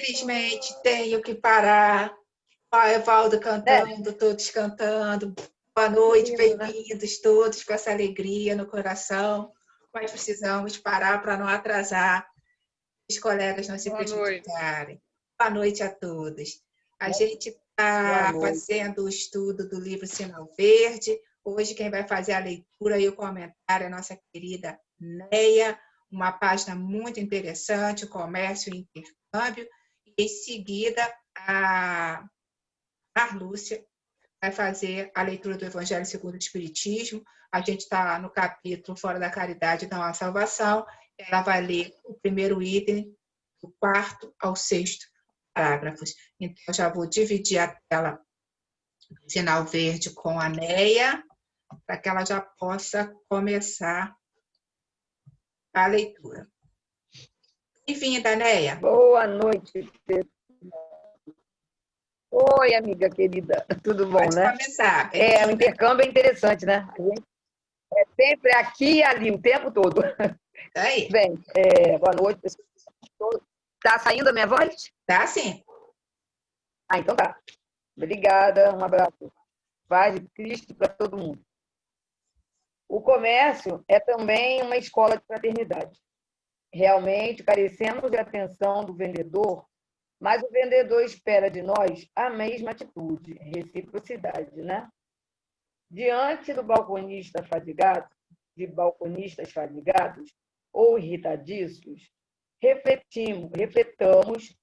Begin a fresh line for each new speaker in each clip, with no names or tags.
Infelizmente, tenho que parar. Ó, Evaldo
É,
cantando, todos cantando. Boa noite,
lindo, né?
bem-vindos todos com essa alegria no coração. Mas precisamos parar para não atrasar, os colegas não se
Boa noite.
prejudicarem. Boa noite a todos. A
Boa
gente está
noite.
fazendo o estudo do livro Sinal Verde. Hoje quem vai fazer a leitura e o comentário é a nossa querida Neia, uma página muito interessante, o comércio e o intercâmbio. E em seguida, a Lúcia vai fazer a leitura do Evangelho segundo o Espiritismo. A gente está no capítulo Fora da Caridade não há salvação. Ela vai ler o primeiro item, do quarto ao sexto parágrafos. Então, eu já vou dividir a tela do Sinal Verde com a Neia, para que ela já possa começar a leitura. Bem-vinda, Neia.
Boa noite. Oi, amiga querida. Tudo bom,
Pode
né?
começar.
O intercâmbio é interessante, né? A gente é sempre aqui e ali, o tempo todo.
Aí.
Bem, boa noite, pessoal. Tá saindo a minha voz?
Tá sim.
Ah, então tá. Obrigada, um abraço. Paz de Cristo para todo mundo. O comércio é também uma escola de fraternidade. Realmente carecemos de atenção do vendedor, mas o vendedor espera de nós a mesma atitude, reciprocidade, né? Diante do balconista fadigado, de balconistas fadigados ou irritadiços, refletamos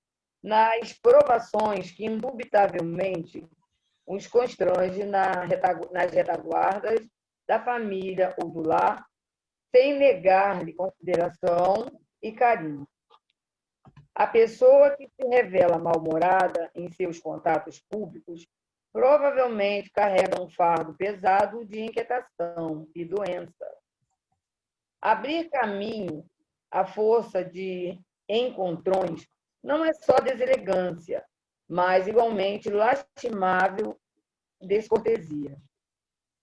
nas provações que indubitavelmente os constrange nas retaguardas da família ou do lar, sem negar-lhe consideração e carinho. A pessoa que se revela mal-humorada em seus contatos públicos provavelmente carrega um fardo pesado de inquietação e doença. Abrir caminho à força de encontrões não é só deselegância, mas igualmente lastimável descortesia.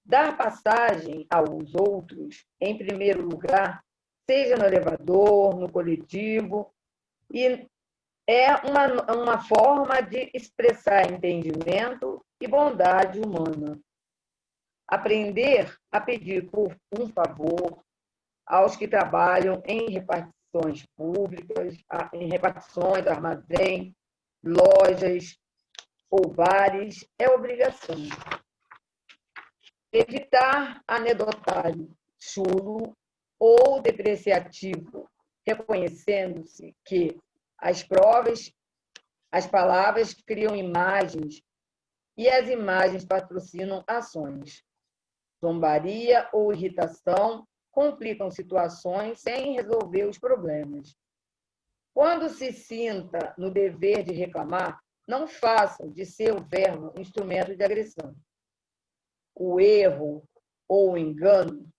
Dar passagem aos outros, em primeiro lugar, seja no elevador, no coletivo, e é uma forma de expressar entendimento e bondade humana. Aprender a pedir por um favor aos que trabalham em repartições públicas, em repartições, armazém, lojas ou bares, é obrigação. Evitar anedotário, chulo ou depreciativo, reconhecendo-se que as palavras criam imagens e as imagens patrocinam ações. Zombaria ou irritação complicam situações sem resolver os problemas. Quando se sinta no dever de reclamar, não faça de seu verbo instrumento de agressão. O erro ou o engano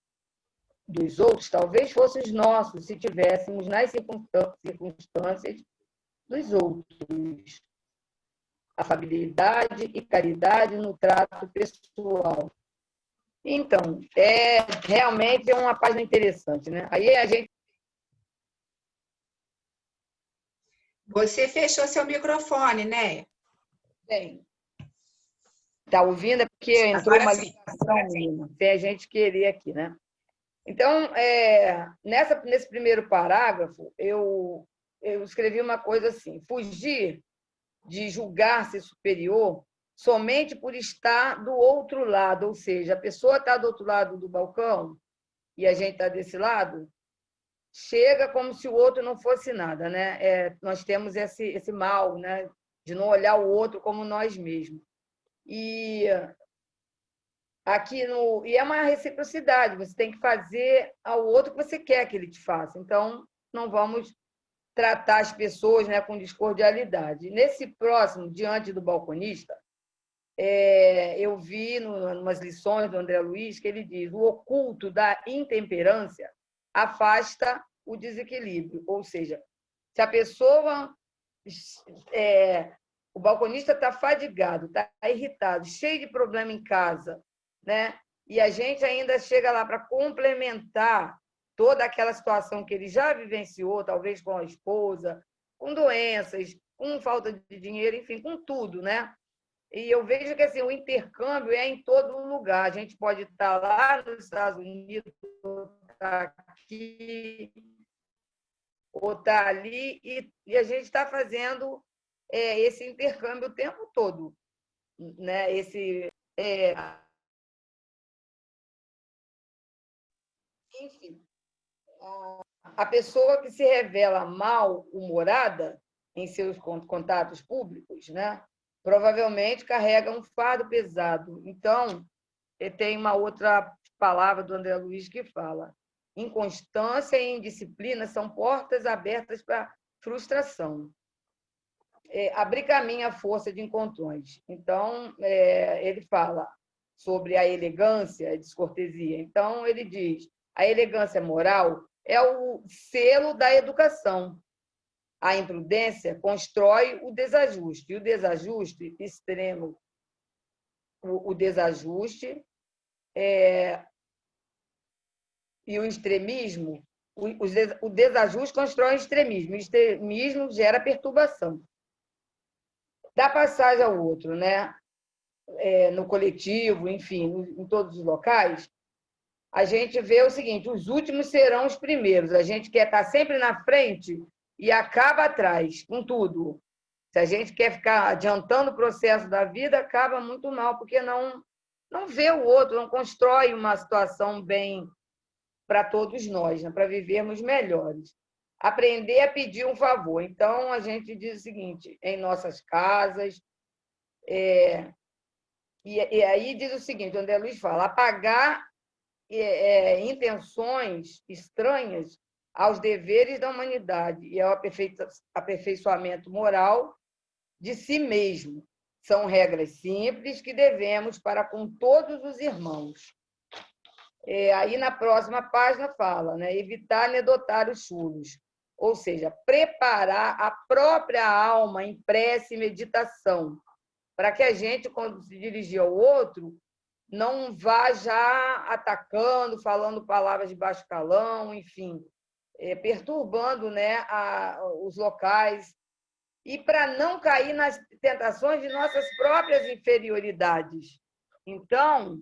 dos outros talvez fossem os nossos, se tivéssemos nas circunstâncias dos outros. Afabilidade e caridade no trato pessoal. Então, realmente é uma página interessante, né? Aí a gente...
Você fechou seu microfone, né?
Bem, está ouvindo? É porque entrou
Agora
uma
sim.
ligação, menina. Tem a gente querer aqui, né? Então, nesse primeiro parágrafo, eu escrevi uma coisa assim: fugir de julgar-se superior somente por estar do outro lado, ou seja, a pessoa está do outro lado do balcão e a gente está desse lado, chega como se o outro não fosse nada, né? Nós temos esse mal, né, de não olhar o outro como nós mesmos. E e é uma reciprocidade, você tem que fazer ao outro o que você quer que ele te faça. Então, não vamos tratar as pessoas, né, com discordialidade. Nesse próximo, diante do balconista, eu vi em umas lições do André Luiz que ele diz: o oculto da intemperância afasta o desequilíbrio. Ou seja, se a pessoa... o balconista está fadigado, está irritado, cheio de problema em casa, né? E a gente ainda chega lá para complementar toda aquela situação que ele já vivenciou, talvez com a esposa, com doenças, com falta de dinheiro, enfim, com tudo, né? E eu vejo que assim, o intercâmbio é em todo lugar. A gente pode estar lá nos Estados Unidos, ou estar aqui, ou estar ali, e a gente está fazendo esse intercâmbio o tempo todo, né? Enfim, a pessoa que se revela mal-humorada em seus contatos públicos, né? Provavelmente carrega um fardo pesado. Então, tem uma outra palavra do André Luiz que fala: inconstância e indisciplina são portas abertas para frustração. Abrir caminho à força de encontrões. Então, ele fala sobre a elegância, a descortesia. Então, ele diz: a elegância moral é o selo da educação. A imprudência constrói o desajuste. E o desajuste extremo, o desajuste e o extremismo, o desajuste constrói o extremismo. O extremismo gera perturbação. Da passagem ao outro, né? No coletivo, enfim, em todos os locais, a gente vê o seguinte: os últimos serão os primeiros. A gente quer estar sempre na frente e acaba atrás, com tudo. Se a gente quer ficar adiantando o processo da vida, acaba muito mal, porque não vê o outro, não constrói uma situação bem para todos nós, né? Para vivermos melhores. Aprender a pedir um favor. Então, a gente diz o seguinte: em nossas casas, e aí diz o seguinte, o André Luiz fala: apagar intenções estranhas aos deveres da humanidade e ao aperfeiçoamento moral de si mesmo. São regras simples que devemos para com todos os irmãos. Aí, na próxima página, fala, né? Evitar anedotar os chulos, ou seja, preparar a própria alma em prece e meditação, para que a gente, quando se dirigir ao outro, não vá já atacando, falando palavras de baixo calão, enfim, perturbando, né, os locais, e para não cair nas tentações de nossas próprias inferioridades. Então,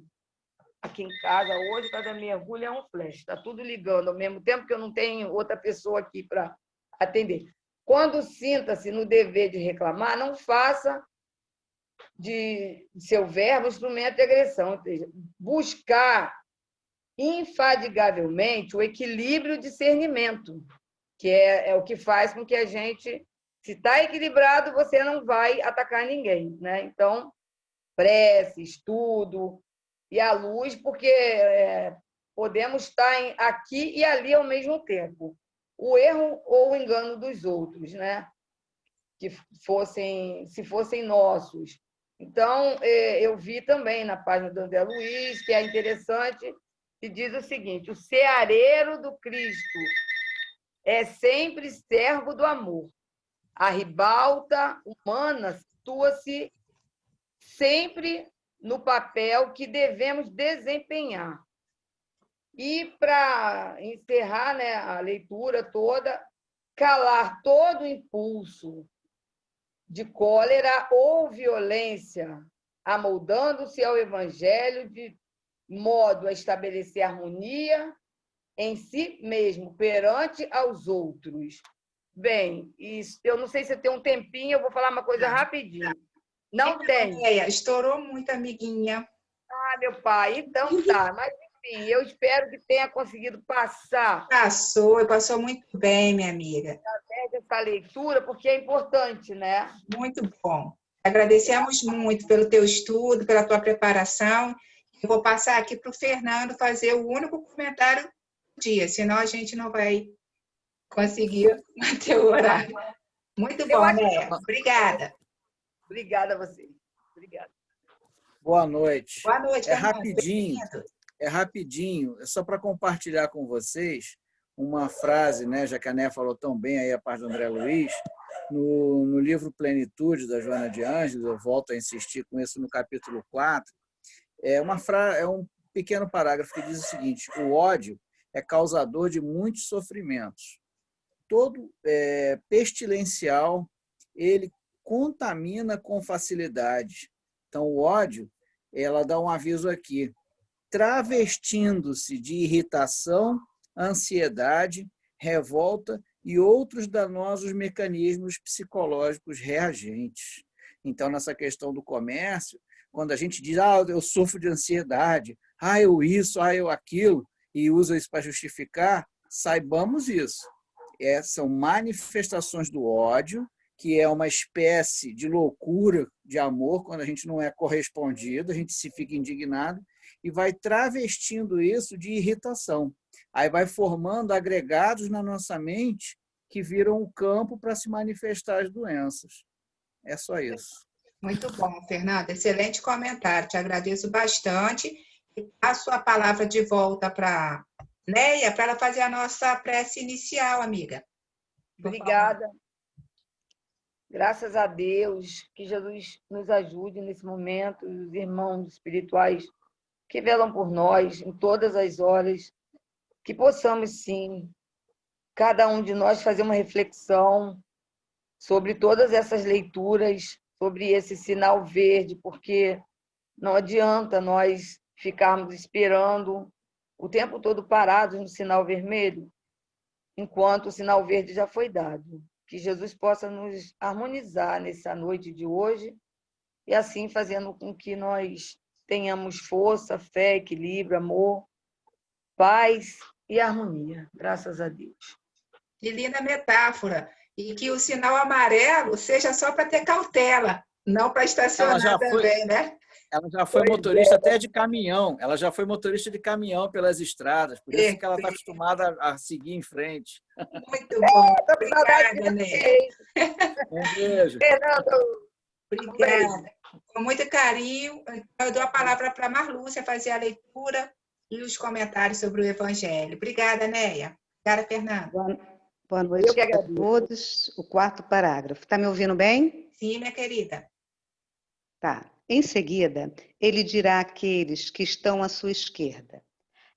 aqui em casa, hoje, cada mergulho é um flash, está tudo ligando, ao mesmo tempo que eu não tenho outra pessoa aqui para atender. Quando sinta-se no dever de reclamar, não faça de seu verbo instrumento de agressão, ou seja, buscar infadigavelmente o equilíbrio e o discernimento, que é o que faz com que a gente, se está equilibrado, você não vai atacar ninguém, né? Então, prece, estudo e a luz, porque podemos estar aqui e ali ao mesmo tempo. O erro ou o engano dos outros, né? Se fossem nossos. Então, eu vi também na página do André Luiz, que é interessante, que diz o seguinte: o ceareiro do Cristo é sempre servo do amor. A ribalta humana situa-se sempre no papel que devemos desempenhar. E, para encerrar, né, a leitura toda, calar todo impulso de cólera ou violência, amoldando-se ao Evangelho de modo a estabelecer harmonia em si mesmo, perante aos outros. Bem, isso, eu não sei se tem um tempinho, eu vou falar uma coisa rapidinho. Não tem.
Estourou muito, amiguinha.
Ah, meu pai, então tá. Mas, enfim, eu espero que tenha conseguido passar
Passou muito bem, minha amiga.
essa leitura, porque é importante, né?
Muito bom. Agradecemos muito pelo teu estudo, pela tua preparação. Eu vou passar aqui para o Fernando fazer o único comentário do dia, senão a gente não vai conseguir manter o horário. Muito bom, né? Obrigada.
Obrigada a você. Obrigada.
Boa noite.
Boa noite, Fernando.
É rapidinho. É só para compartilhar com vocês uma frase, né, já que a Né falou tão bem aí a parte do André Luiz, no livro Plenitude, da Joana de Ângeles, eu volto a insistir com isso no capítulo 4, é um pequeno parágrafo que diz o seguinte: o ódio é causador de muitos sofrimentos. Todo pestilencial ele contamina com facilidade. Então, o ódio, ela dá um aviso aqui, travestindo-se de irritação, ansiedade, revolta e outros danosos mecanismos psicológicos reagentes. Então, nessa questão do comércio, quando a gente diz, eu sofro de ansiedade, eu isso, eu aquilo, e usa isso para justificar, saibamos isso. São manifestações do ódio, que é uma espécie de loucura de amor, quando a gente não é correspondido, a gente se fica indignado, e vai travestindo isso de irritação. Aí vai formando agregados na nossa mente que viram o campo para se manifestar as doenças. É só isso.
Muito bom, Fernanda. Excelente comentário. Te agradeço bastante. E passo a palavra de volta para Neia, para ela fazer a nossa prece inicial, amiga.
Obrigada. Graças a Deus, que Jesus nos ajude nesse momento, os irmãos espirituais que velam por nós em todas as horas, que possamos, sim, cada um de nós fazer uma reflexão sobre todas essas leituras, sobre esse sinal verde, porque não adianta nós ficarmos esperando o tempo todo parados no sinal vermelho, enquanto o sinal verde já foi dado. Que Jesus possa nos harmonizar nessa noite de hoje e assim fazendo com que nós tenhamos força, fé, equilíbrio, amor, paz e harmonia. Graças a Deus.
Que linda metáfora. E que o sinal amarelo seja só para ter cautela, não para estacionar também, né?
Ela já foi motorista até de caminhão. Ela já foi motorista de caminhão pelas estradas. Por isso que ela está acostumada a seguir em frente.
Muito bom. Obrigada, Neia.
Um beijo.
Fernando.
Obrigada. Com muito carinho, eu dou a palavra para a Marlúcia fazer a leitura e os comentários sobre o Evangelho. Obrigada, Neia. Obrigada, Fernanda.
Boa noite a todos. O 4º parágrafo. Está me ouvindo bem?
Sim, minha querida.
Tá. Em seguida, ele dirá àqueles que estão à sua esquerda: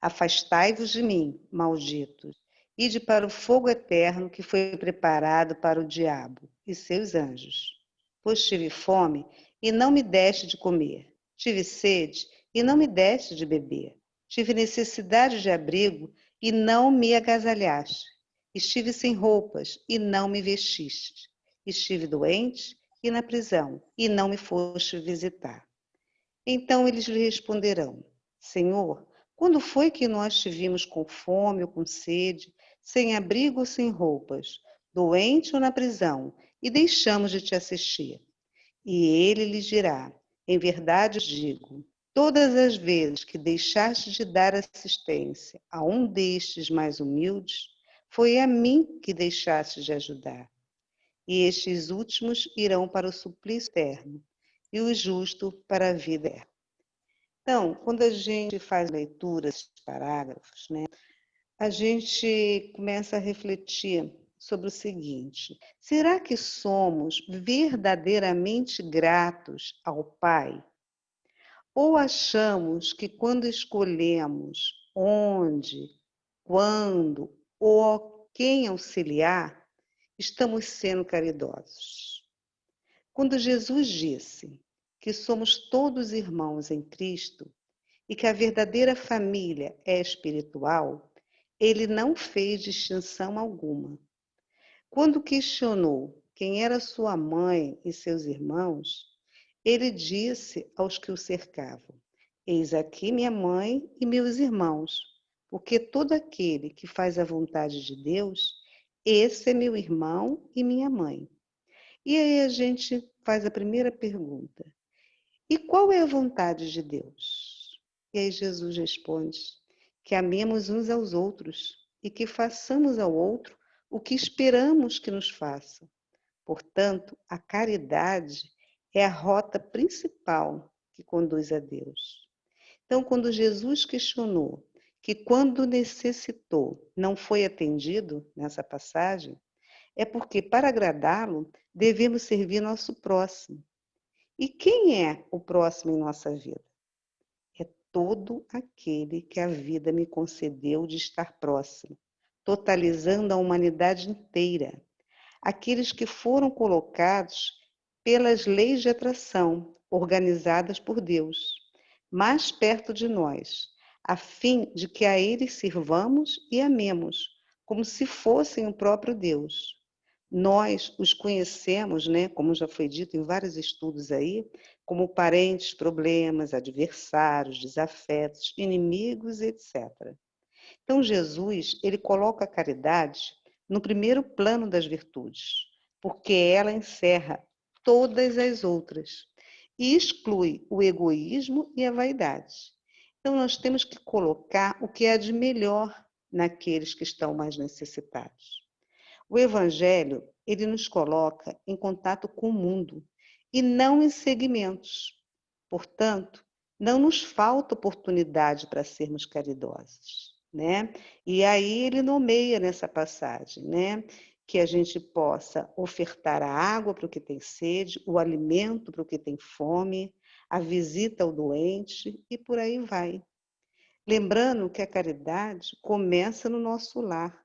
afastai-vos de mim, malditos, ide para o fogo eterno que foi preparado para o diabo e seus anjos. Pois tive fome e não me deste de comer, tive sede e não me deste de beber, tive necessidade de abrigo e não me agasalhaste, estive sem roupas e não me vestiste, estive doente e na prisão, e não me foste visitar. Então eles lhe responderão: Senhor, quando foi que nós te vimos com fome ou com sede, sem abrigo ou sem roupas, doente ou na prisão, e deixamos de te assistir? E ele lhes dirá: em verdade digo, todas as vezes que deixaste de dar assistência a um destes mais humildes, foi a mim que deixaste de ajudar. E estes últimos irão para o suplício eterno, e o justo para a vida eterna. Então, quando a gente faz leitura desses parágrafos, né, a gente começa a refletir sobre o seguinte: será que somos verdadeiramente gratos ao Pai? Ou achamos que quando escolhemos onde, quando ou a quem auxiliar, estamos sendo caridosos? Quando Jesus disse que somos todos irmãos em Cristo e que a verdadeira família é espiritual, ele não fez distinção alguma. Quando questionou quem era sua mãe e seus irmãos, ele disse aos que o cercavam: Eis aqui minha mãe e meus irmãos, porque todo aquele que faz a vontade de Deus, esse é meu irmão e minha mãe. E aí a gente faz a primeira pergunta: e qual é a vontade de Deus? E aí Jesus responde: que amemos uns aos outros e que façamos ao outro o que esperamos que nos faça. Portanto, a caridade é a rota principal que conduz a Deus. Então, quando Jesus questionou que quando necessitou não foi atendido nessa passagem, é porque para agradá-lo devemos servir nosso próximo. E quem é o próximo em nossa vida? É todo aquele que a vida me concedeu de estar próximo, totalizando a humanidade inteira. aqueles que foram colocados pelas leis de atração organizadas por Deus, mais perto de nós, a fim de que a eles sirvamos e amemos, como se fossem o próprio Deus. Nós os conhecemos, né, como já foi dito em vários estudos aí, como parentes, problemas, adversários, desafetos, inimigos, etc. Então, Jesus, ele coloca a caridade no primeiro plano das virtudes, porque ela encerra todas as outras e exclui o egoísmo e a vaidade. Então, nós temos que colocar o que há de melhor naqueles que estão mais necessitados. O Evangelho, ele nos coloca em contato com o mundo e não em segmentos. Portanto, não nos falta oportunidade para sermos caridosos, né? E aí ele nomeia nessa passagem, né? Que a gente possa ofertar a água para o que tem sede, o alimento para o que tem fome, a visita ao doente e por aí vai. Lembrando que a caridade começa no nosso lar,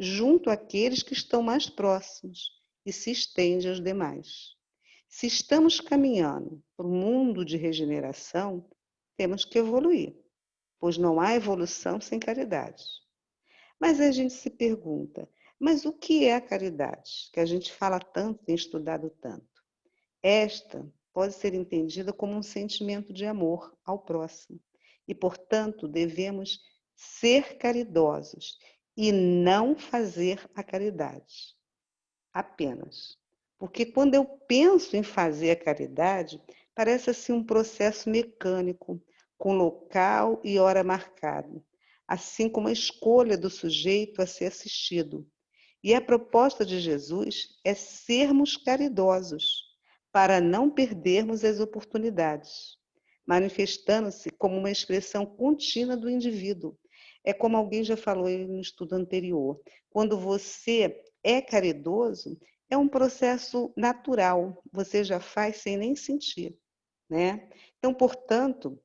junto àqueles que estão mais próximos e se estende aos demais. Se estamos caminhando para um mundo de regeneração, temos que evoluir, pois não há evolução sem caridade. Mas a gente se pergunta, mas o que é a caridade? Que a gente fala tanto, tem estudado tanto. Esta pode ser entendida como um sentimento de amor ao próximo e, portanto, devemos ser caridosos e não fazer a caridade, apenas. Porque quando eu penso em fazer a caridade, parece assim um processo mecânico, com local e hora marcado, assim como a escolha do sujeito a ser assistido. E a proposta de Jesus é sermos caridosos, para não perdermos as oportunidades, manifestando-se como uma expressão contínua do indivíduo. É como alguém já falou no estudo anterior, quando você é caridoso, é um processo natural, você já faz sem nem sentir, né? Então, portanto,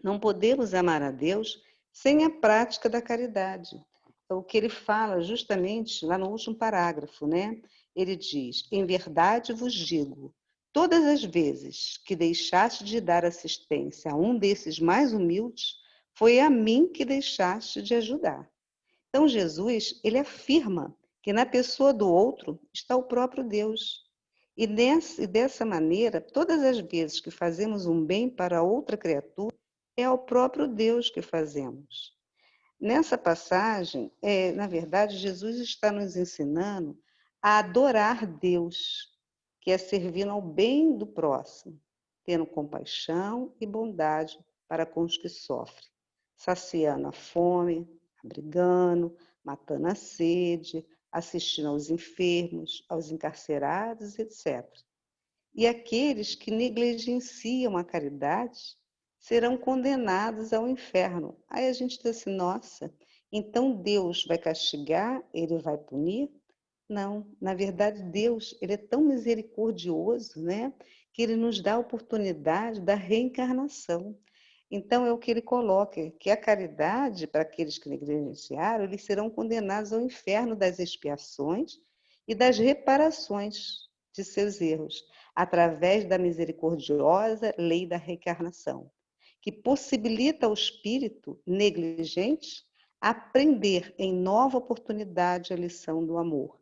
não podemos amar a Deus sem a prática da caridade. Então, o que ele fala justamente lá no último parágrafo, né? Ele diz: em verdade vos digo, todas as vezes que deixaste de dar assistência a um desses mais humildes, foi a mim que deixaste de ajudar. Então, Jesus, ele afirma que na pessoa do outro está o próprio Deus. E dessa maneira, todas as vezes que fazemos um bem para outra criatura, é ao próprio Deus que fazemos. Nessa passagem, na verdade, Jesus está nos ensinando a adorar Deus, que é servindo ao bem do próximo, tendo compaixão e bondade para com os que sofrem, saciando a fome, abrigando, matando a sede, assistindo aos enfermos, aos encarcerados, etc. E aqueles que negligenciam a caridade serão condenados ao inferno. Aí a gente diz assim, nossa, então Deus vai castigar, ele vai punir? Não, na verdade Deus, ele é tão misericordioso, né, que ele nos dá a oportunidade da reencarnação. Então é o que ele coloca, que a caridade, para aqueles que negligenciaram, eles serão condenados ao inferno das expiações e das reparações de seus erros, através da misericordiosa lei da reencarnação, que possibilita ao espírito negligente aprender em nova oportunidade a lição do amor.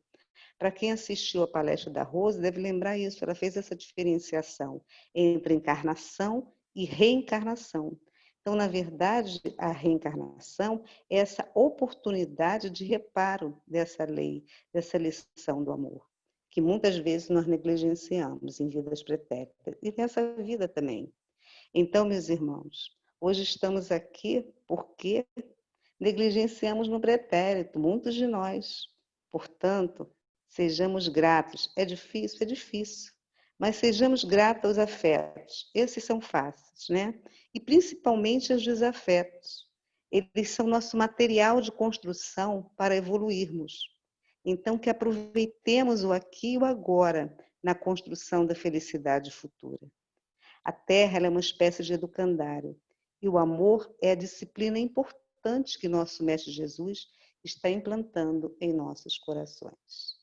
Para quem assistiu à palestra da Rose, deve lembrar isso, ela fez essa diferenciação entre encarnação e reencarnação. Então, na verdade, a reencarnação é essa oportunidade de reparo dessa lei, dessa lição do amor, que muitas vezes nós negligenciamos em vidas pretéritas e nessa vida também. Então, meus irmãos, hoje estamos aqui porque negligenciamos no pretérito, muitos de nós. Portanto, sejamos gratos. É difícil, mas sejamos gratos aos afetos. Esses são fáceis, né? E principalmente aos desafetos. Eles são nosso material de construção para evoluirmos. Então, que aproveitemos o aqui e o agora na construção da felicidade futura. A Terra ela é uma espécie de educandário, e o amor é a disciplina importante que nosso Mestre Jesus está implantando em nossos corações.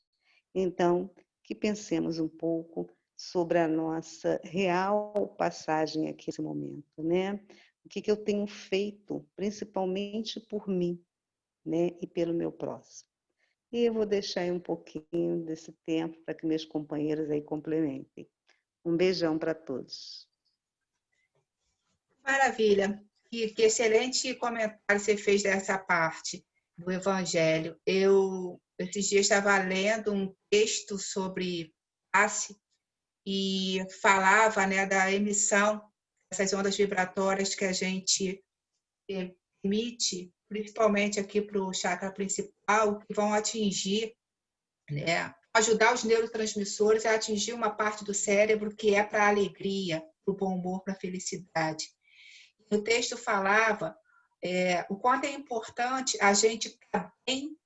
Então, que pensemos um pouco sobre a nossa real passagem aqui nesse momento, né? O que eu tenho feito, principalmente por mim, né? E pelo meu próximo. E eu vou deixar aí um pouquinho desse tempo para que meus companheiros aí complementem. Um beijão para todos.
Maravilha. Que excelente comentário você fez dessa parte do Evangelho. Eu, esses dias, estava lendo um texto sobre passe e falava, né, da emissão dessas ondas vibratórias que a gente emite, principalmente aqui para o chakra principal, que vão atingir, né, ajudar os neurotransmissores a atingir uma parte do cérebro que é para a alegria, para o bom humor, para a felicidade. O texto falava o quanto é importante a gente estar bem,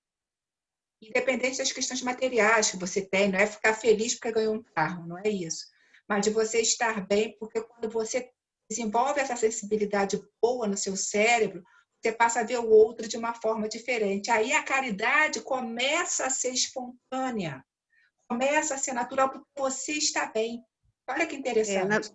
independente das questões materiais que você tem, não é ficar feliz porque ganhou um carro, não é isso. Mas de você estar bem, porque quando você desenvolve essa sensibilidade boa no seu cérebro, você passa a ver o outro de uma forma diferente. Aí a caridade começa a ser espontânea, começa a ser natural, porque você está bem. Olha que interessante.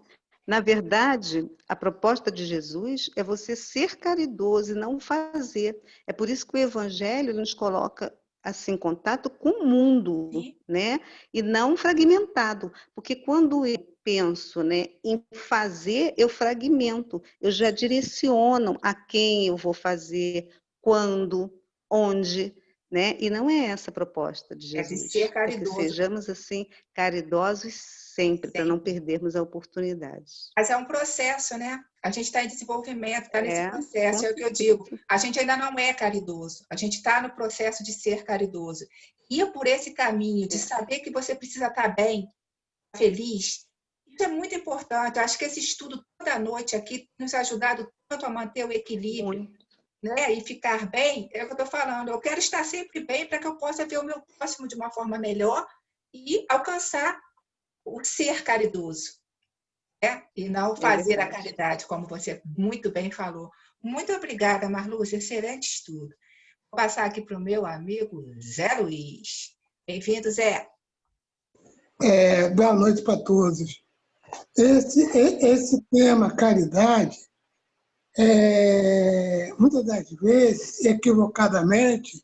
Na verdade, a proposta de Jesus é você ser caridoso e não fazer. É por isso que o Evangelho nos coloca assim, em contato com o mundo, né? E não fragmentado. Porque quando eu penso, né, em fazer, eu fragmento. Eu já direciono a quem eu vou fazer, quando, onde, né? E não é essa a proposta de Jesus.
É de ser caridoso.
É que sejamos assim caridosos sempre, para não perdermos a oportunidade.
Mas é um processo, né? A gente está em desenvolvimento, está nesse processo, é o que eu digo. A gente ainda não é caridoso, a gente está no processo de ser caridoso. Ir por esse caminho de saber que você precisa estar bem, feliz, isso é muito importante. Eu acho que esse estudo toda noite aqui tem nos ajudado tanto a manter o equilíbrio, né? E ficar bem, é o que eu estou falando. Eu quero estar sempre bem para que eu possa ver o meu próximo de uma forma melhor e alcançar o ser caridoso. E não fazer a caridade, como você muito bem falou. Muito obrigada, Marlúcia, excelente estudo. Vou passar aqui para o meu amigo Zé Luiz. Bem-vindo, Zé.
Boa noite para todos. Esse tema, caridade, muitas das vezes, equivocadamente,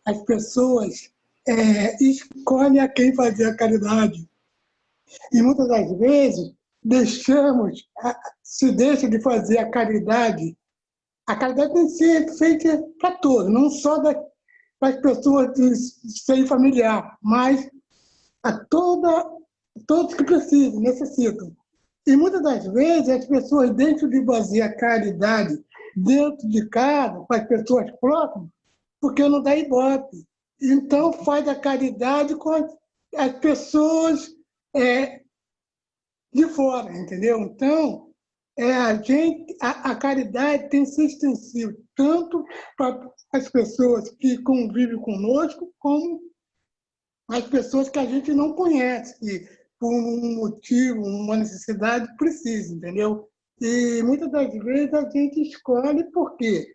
as pessoas escolhem a quem fazer a caridade. E muitas das vezes se deixa de fazer a caridade. A caridade tem que ser feita para todos, não só das pessoas do seio familiar, mas a todos que precisam, necessitam. E muitas das vezes as pessoas deixam de fazer a caridade dentro de casa, com as pessoas próximas, porque não dá ibope. Então faz a caridade com as pessoas de fora, entendeu? Então, a caridade tem que ser extensiva, tanto para as pessoas que convivem conosco, como as pessoas que a gente não conhece, que por um motivo, uma necessidade, precisa, entendeu? E muitas das vezes a gente escolhe por quê?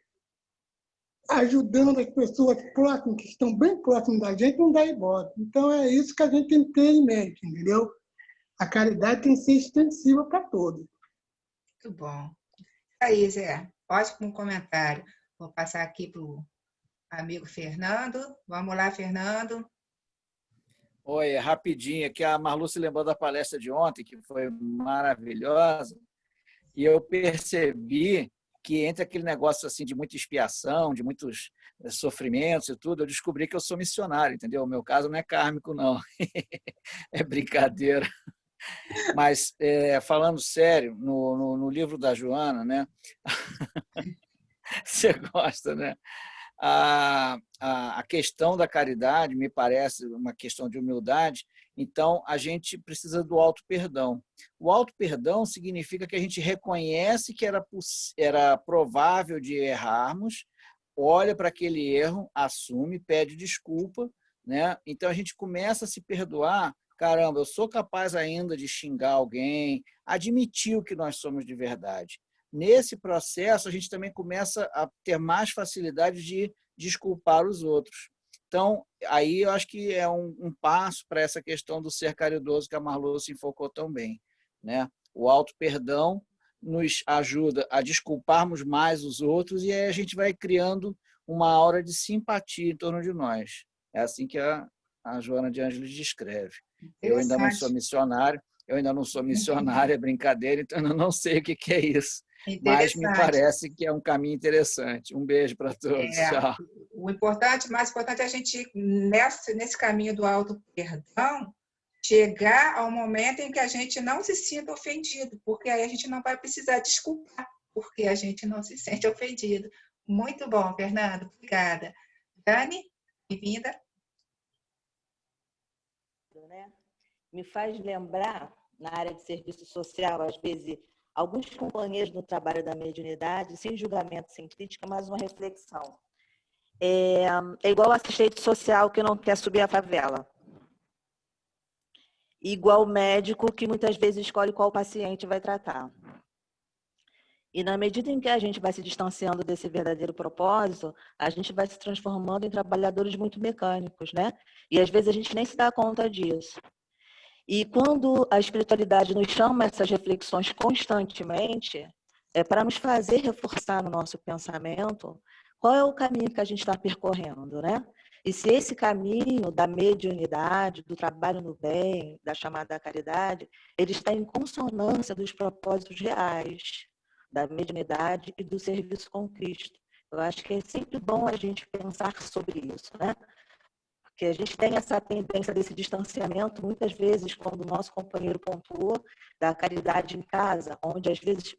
Ajudando as pessoas próximas, que estão bem próximas da gente, não dá ibope. Então, é isso que a gente tem que ter em mente, entendeu? A caridade tem que ser extensiva para todos.
Muito bom. Aí, Zé, ótimo comentário. Vou passar aqui para o amigo Fernando. Vamos lá, Fernando.
Oi, rapidinho, aqui a Marlu se lembrou da palestra de ontem, que foi maravilhosa, e eu percebi que entre aquele negócio assim de muita expiação, de muitos sofrimentos e tudo, eu descobri que eu sou missionário, entendeu? O meu caso não é kármico, não. É brincadeira. Mas, falando sério, no livro da Joana, né? Você gosta, né? A questão da caridade me parece uma questão de humildade, então a gente precisa do auto-perdão. O auto-perdão significa que a gente reconhece que era provável de errarmos, olha para aquele erro, assume, pede desculpa, né? Então a gente começa a se perdoar. Caramba, eu sou capaz ainda de xingar alguém, admitir o que nós somos de verdade. Nesse processo, a gente também começa a ter mais facilidade de desculpar os outros. Então, aí eu acho que é um passo para essa questão do ser caridoso que a Marlu se enfocou tão bem, né? O auto-perdão nos ajuda a desculparmos mais os outros e aí a gente vai criando uma aura de simpatia em torno de nós. É assim que a Joana de Ângeles descreve. Eu ainda não sou missionário, é brincadeira, então eu não sei o que é isso. Mas me parece que é um caminho interessante. Um beijo para todos. Tchau.
O mais importante é a gente, nesse caminho do auto-perdão, chegar ao momento em que a gente não se sinta ofendido, porque aí a gente não vai precisar desculpar, porque a gente não se sente ofendido. Muito bom, Fernando. Obrigada. Dani, bem-vinda.
Me faz lembrar, na área de serviço social, às vezes, alguns companheiros no trabalho da mediunidade, sem julgamento, sem crítica, mas uma reflexão. É igual assistente social que não quer subir a favela. Igual médico que muitas vezes escolhe qual paciente vai tratar. E na medida em que a gente vai se distanciando desse verdadeiro propósito, a gente vai se transformando em trabalhadores muito mecânicos, né? E às vezes a gente nem se dá conta disso. E quando a espiritualidade nos chama essas reflexões constantemente, é para nos fazer reforçar no nosso pensamento qual é o caminho que a gente está percorrendo, né? E se esse caminho da mediunidade, do trabalho no bem, da chamada caridade, ele está em consonância dos propósitos reais da mediunidade e do serviço com Cristo. Eu acho que é sempre bom a gente pensar sobre isso, né? Porque a gente tem essa tendência desse distanciamento, muitas vezes, quando o nosso companheiro pontuou, da caridade em casa, onde,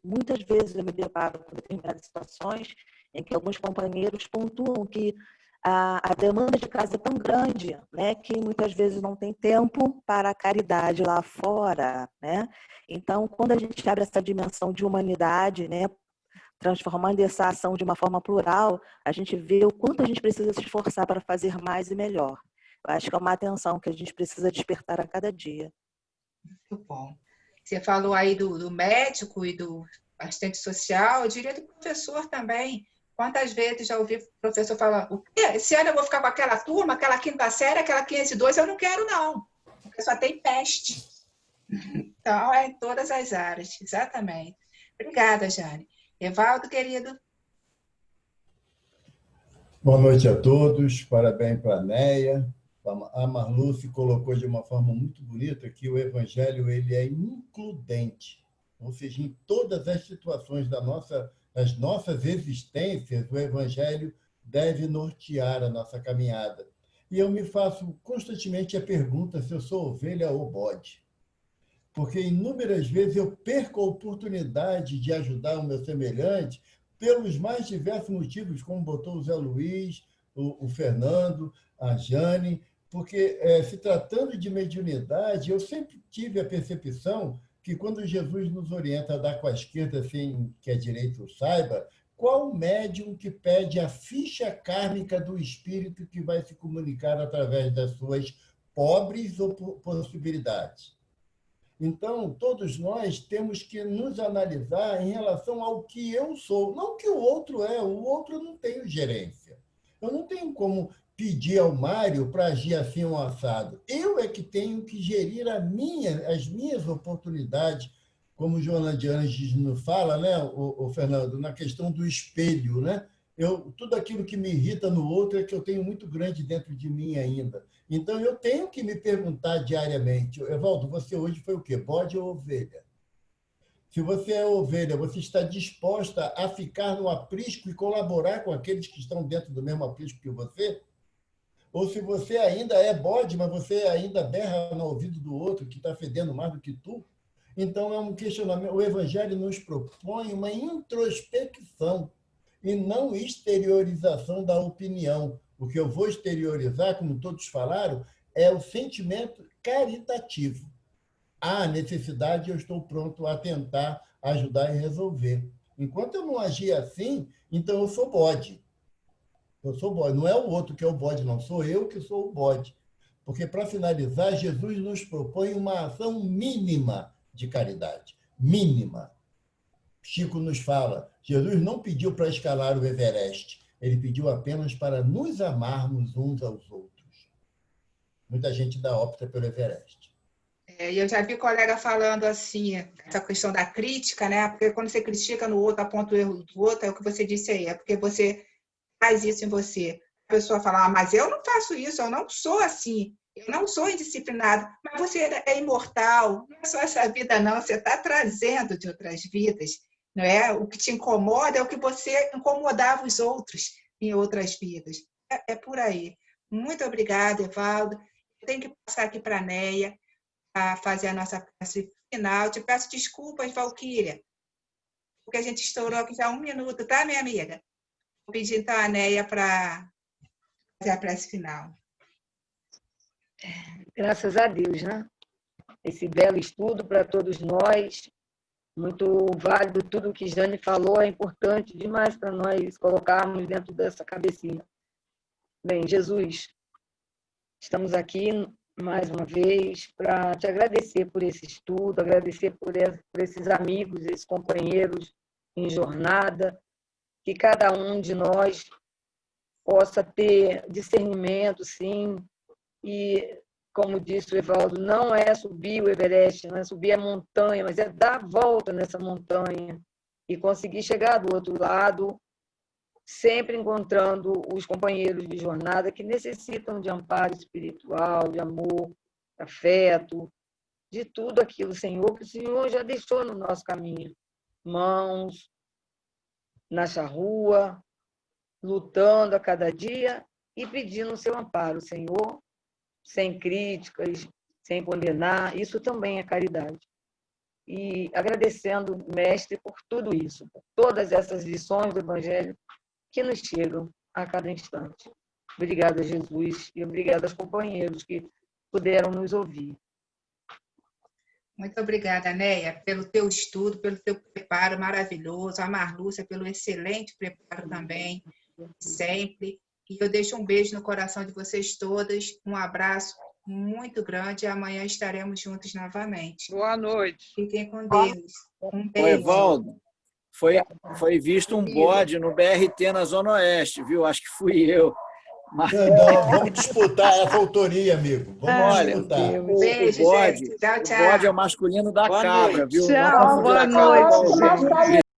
muitas vezes, eu me deparo com determinadas situações em que alguns companheiros pontuam que a demanda de casa é tão grande, né, que muitas vezes não tem tempo para a caridade lá fora, né? Então, quando a gente abre essa dimensão de humanidade, né, transformando essa ação de uma forma plural, a gente vê o quanto a gente precisa se esforçar para fazer mais e melhor. Eu acho que é uma atenção que a gente precisa despertar a cada dia.
Muito bom. Você falou aí do médico e do assistente social, eu diria do professor também. Quantas vezes já ouvi o professor falar, o quê? Esse ano eu vou ficar com aquela turma, aquela quinta série, aquela 502, eu não quero não, porque só tem peste. Então, é em todas as áreas, exatamente. Obrigada, Jane. Evaldo, querido.
Boa noite a todos, parabéns para a Neia. A Marlu se colocou de uma forma muito bonita que o Evangelho ele é includente, ou seja, em todas as situações das nossas existências, o Evangelho deve nortear a nossa caminhada. E eu me faço constantemente a pergunta se eu sou ovelha ou bode, porque inúmeras vezes eu perco a oportunidade de ajudar o meu semelhante pelos mais diversos motivos, como botou o Zé Luiz, o Fernando, a Jane, porque, se tratando de mediunidade, eu sempre tive a percepção que quando Jesus nos orienta a dar com a esquerda sem que a direita o saiba, qual médium que pede a ficha kármica do espírito que vai se comunicar através das suas pobres possibilidades? Então, todos nós temos que nos analisar em relação ao que eu sou, não que o outro é, o outro eu não tenho gerência. Eu não tenho como pedir ao Mário para agir assim um assado. Eu é que tenho que gerir as minhas oportunidades, como Joana de Ângeles nos fala, né, o Fernando, na questão do espelho, né? Tudo aquilo que me irrita no outro é que eu tenho muito grande dentro de mim ainda. Então, eu tenho que me perguntar diariamente, Evaldo, você hoje foi o quê? Bode ou ovelha? Se você é ovelha, você está disposta a ficar no aprisco e colaborar com aqueles que estão dentro do mesmo aprisco que você? Ou se você ainda é bode, mas você ainda berra no ouvido do outro que está fedendo mais do que tu? Então, é um questionamento. O Evangelho nos propõe uma introspecção e não exteriorização da opinião. O que eu vou exteriorizar, como todos falaram, é o sentimento caritativo. Há necessidade, eu estou pronto a tentar ajudar e resolver. Enquanto eu não agir assim, então eu sou bode. Eu sou bode. Não é o outro que é o bode, não. Sou eu que sou o bode. Porque, para finalizar, Jesus nos propõe uma ação mínima de caridade. Mínima. Chico nos fala, Jesus não pediu para escalar o Everest, Ele pediu apenas para nos amarmos uns aos outros. Muita gente ainda opta pelo Everest.
E eu já vi colega falando assim, essa questão da crítica, né? Porque quando você critica no outro, aponta o erro do outro, é o que você disse aí, é porque você faz isso em você. A pessoa fala, mas eu não faço isso, eu não sou assim, eu não sou indisciplinado, mas você é imortal, não é só essa vida não, você está trazendo de outras vidas, não é? O que te incomoda é o que você incomodava os outros em outras vidas. É por aí. Muito obrigada, Evaldo. Eu tenho que passar aqui para a Neia, a fazer a nossa prece final. Te peço desculpas, Valquíria, porque a gente estourou aqui já 1 minuto, tá, minha amiga? Vou pedir então a Neia para fazer a prece final.
Graças a Deus, né? Esse belo estudo para todos nós, muito válido, tudo o que Jane falou é importante demais para nós colocarmos dentro dessa cabecinha. Bem, Jesus, estamos aqui mais uma vez para te agradecer por esse estudo, agradecer por esses amigos, esses companheiros em jornada, que cada um de nós possa ter discernimento, sim, e, como disse o Evaldo, não é subir o Everest, não é subir a montanha, mas é dar a volta nessa montanha e conseguir chegar do outro lado, sempre encontrando os companheiros de jornada que necessitam de amparo espiritual, de amor, afeto, de tudo aquilo, Senhor, que o Senhor já deixou no nosso caminho. Mãos na charrua, lutando a cada dia e pedindo o seu amparo, Senhor, sem críticas, sem condenar. Isso também é caridade. E agradecendo, Mestre, por tudo isso, por todas essas lições do Evangelho que nos chegam a cada instante. Obrigada, Jesus, e obrigada aos companheiros que puderam nos ouvir.
Muito obrigada, Neia, pelo teu estudo, pelo teu preparo maravilhoso, a Marlúcia pelo excelente preparo também, sempre. E eu deixo um beijo no coração de vocês todas, um abraço muito grande e amanhã estaremos juntos novamente.
Boa noite.
Fiquem com Deus. Um
Ô,
beijo.
Evaldo, foi visto um bode no BRT na Zona Oeste, viu? Acho que fui eu. Mas,
Não, vamos disputar essa autoria, amigo. Vamos
olha,
disputar.
Beijo,
o bode,
gente. Tchau, tchau.
o bode é o masculino da
Boa
cabra,
noite.
viu?
Tchau,
Não confundir
boa
a cabra com o
noite.
bode.